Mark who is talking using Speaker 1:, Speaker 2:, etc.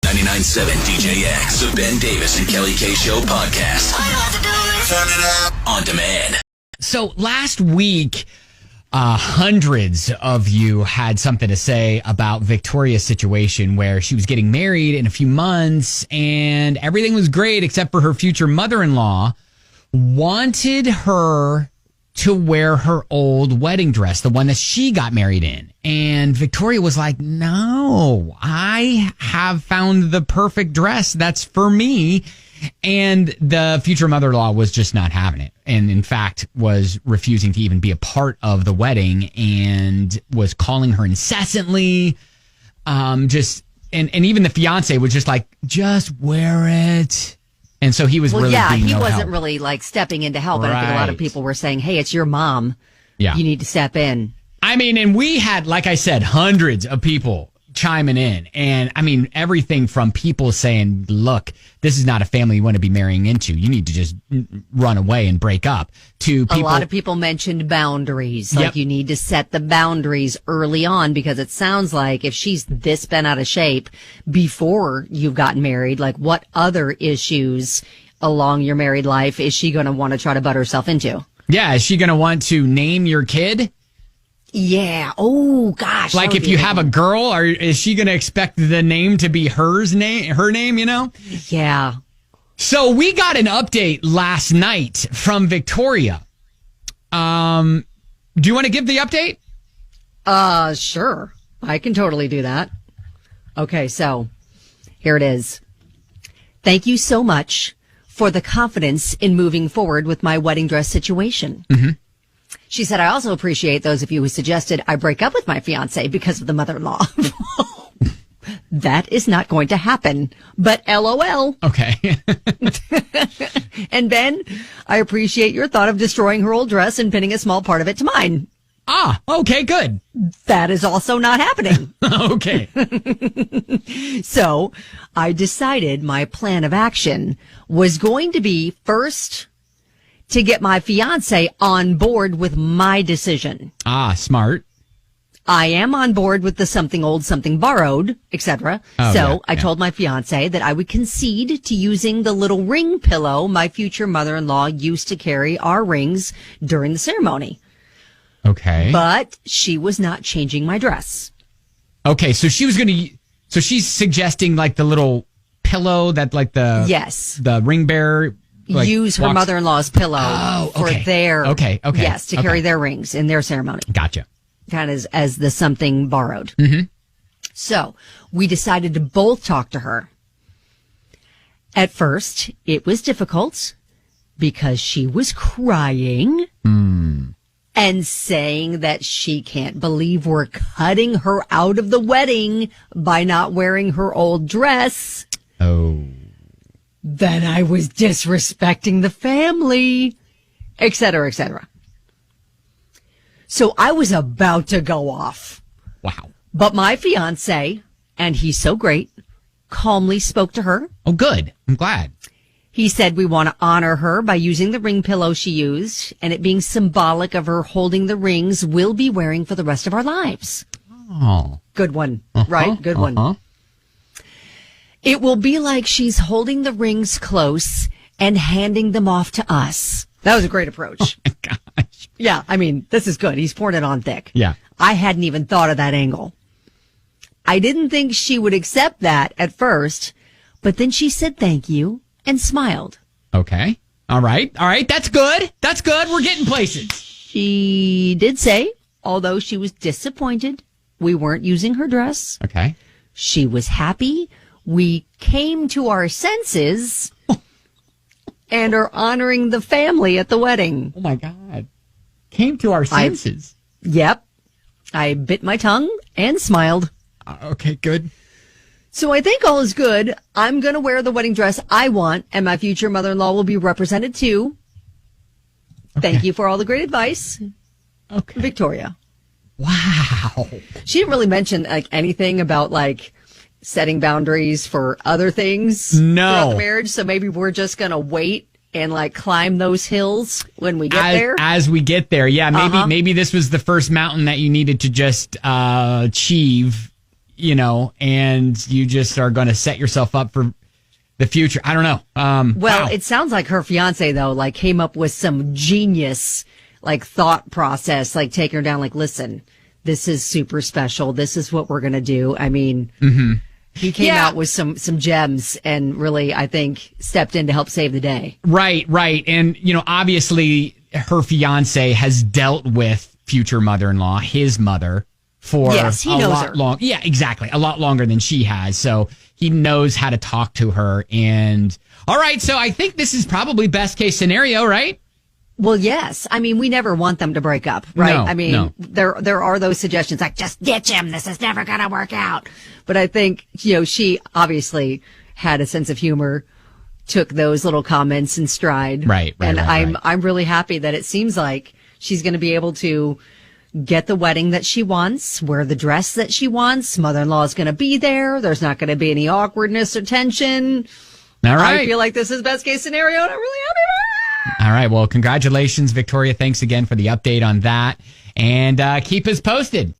Speaker 1: 99.7 DJX, the Ben Davis and Kelly K Show podcast. All you have to do is turn it up on demand.
Speaker 2: So last week, hundreds of you had something to say about Victoria's situation where she was getting married in a few months and everything was great except for her future mother-in-law wanted her to wear her old wedding dress, the one that she got married in. And Victoria was like, no, I have found the perfect dress that's for me. And the future mother-in-law was just not having it. And in fact, was refusing to even be a part of the wedding and was calling her incessantly. And even the fiance was just like, just wear it. And so he was he
Speaker 3: wasn't really like stepping in to help. Right. And I think a lot of people were saying, hey, it's your mom. Yeah. You need to step in.
Speaker 2: I mean, and we had, like I said, hundreds of people chiming in. And I mean, everything from people saying, look, this is not a family you want to be marrying into. You need to just run away and break up. To people,
Speaker 3: a lot of people mentioned boundaries. Like you need to set the boundaries early on, because it sounds like if she's this bent out of shape before you've gotten married, like what other issues along your married life is she going to want to try to butt herself into?
Speaker 2: Yeah. Is she going to want to name your kid?
Speaker 3: Yeah. Oh gosh.
Speaker 2: Like if you have a girl, or is she going to expect the name to be her name, you know?
Speaker 3: Yeah.
Speaker 2: So we got an update last night from Victoria. Do you want to give the update?
Speaker 3: Sure. I can totally do that. Okay. So here it is. Thank you so much for the confidence in moving forward with my wedding dress situation. Mm-hmm. She said, I also appreciate those of you who suggested I break up with my fiance because of the mother-in-law. That is not going to happen, but LOL.
Speaker 2: Okay.
Speaker 3: And Ben, I appreciate your thought of destroying her old dress and pinning a small part of it to mine.
Speaker 2: Ah, okay, good.
Speaker 3: That is also not happening.
Speaker 2: Okay.
Speaker 3: So I decided my plan of action was going to be first to get my fiance on board with my decision.
Speaker 2: Ah, smart.
Speaker 3: I am on board with the something old, something borrowed, etc. I told my fiance that I would concede to using the little ring pillow my future mother-in-law used to carry our rings during the ceremony.
Speaker 2: Okay.
Speaker 3: But she was not changing my dress.
Speaker 2: Okay, so she's suggesting like the little pillow that like the ring bearer
Speaker 3: use her mother-in-law's pillow for their to carry their rings in their ceremony.
Speaker 2: Gotcha.
Speaker 3: Kind of as the something borrowed.
Speaker 2: Mm-hmm.
Speaker 3: So we decided to both talk to her. At first, it was difficult because she was crying and saying that she can't believe we're cutting her out of the wedding by not wearing her old dress.
Speaker 2: Oh.
Speaker 3: That I was disrespecting the family, et cetera, et cetera. So I was about to go off.
Speaker 2: Wow.
Speaker 3: But my fiance, and he's so great, calmly spoke to her.
Speaker 2: Oh, good. I'm glad.
Speaker 3: He said we want to honor her by using the ring pillow she used, and it being symbolic of her holding the rings we'll be wearing for the rest of our lives.
Speaker 2: Oh.
Speaker 3: Good one, right? Good one. It will be like she's holding the rings close and handing them off to us. That was a great approach.
Speaker 2: Oh my gosh.
Speaker 3: Yeah, I mean, this is good. He's pouring it on thick.
Speaker 2: Yeah.
Speaker 3: I hadn't even thought of that angle. I didn't think she would accept that at first, but then she said thank you and smiled.
Speaker 2: Okay. All right. That's good. We're getting places.
Speaker 3: She did say, although she was disappointed we weren't using her dress.
Speaker 2: Okay.
Speaker 3: She was happy we came to our senses and are honoring the family at the wedding.
Speaker 2: Oh, my God. Came to our senses.
Speaker 3: Yep. I bit my tongue and smiled.
Speaker 2: Okay, good.
Speaker 3: So I think all is good. I'm going to wear the wedding dress I want, and my future mother-in-law will be represented too. Okay. Thank you for all the great advice.
Speaker 2: Okay.
Speaker 3: Victoria.
Speaker 2: Wow.
Speaker 3: She didn't really mention anything about setting boundaries for other things throughout the marriage. So maybe we're just going to wait and climb those hills when we get there.
Speaker 2: As we get there. Yeah. Maybe this was the first mountain that you needed to just achieve and you just are going to set yourself up for the future. I don't know.
Speaker 3: Well,
Speaker 2: wow.
Speaker 3: it sounds like her fiance, though, like came up with some genius, like thought process, like taking her down, like, listen, this is super special. This is what we're going to do. I mean, he came out with some gems and really, I think, stepped in to help save the day.
Speaker 2: Right. And, obviously her fiance has dealt with future mother-in-law, his mother, for
Speaker 3: he knows
Speaker 2: lot
Speaker 3: her.
Speaker 2: long. Yeah, exactly. A lot longer than she has. So he knows how to talk to her. And all right. So I think this is probably best case scenario, right?
Speaker 3: Well, yes. I mean, we never want them to break up, right?
Speaker 2: No,
Speaker 3: I mean,
Speaker 2: no.
Speaker 3: there are those suggestions like, just ditch him. This is never going to work out. But I think, she obviously had a sense of humor, took those little comments in stride.
Speaker 2: Right.
Speaker 3: And
Speaker 2: right.
Speaker 3: I'm really happy that it seems like she's going to be able to get the wedding that she wants, wear the dress that she wants. Mother-in-law is going to be there. There's not going to be any awkwardness or tension.
Speaker 2: All right.
Speaker 3: I feel like this is best case scenario, and I'm really happy about it.
Speaker 2: All right. Well, congratulations, Victoria. Thanks again for the update on that. And keep us posted.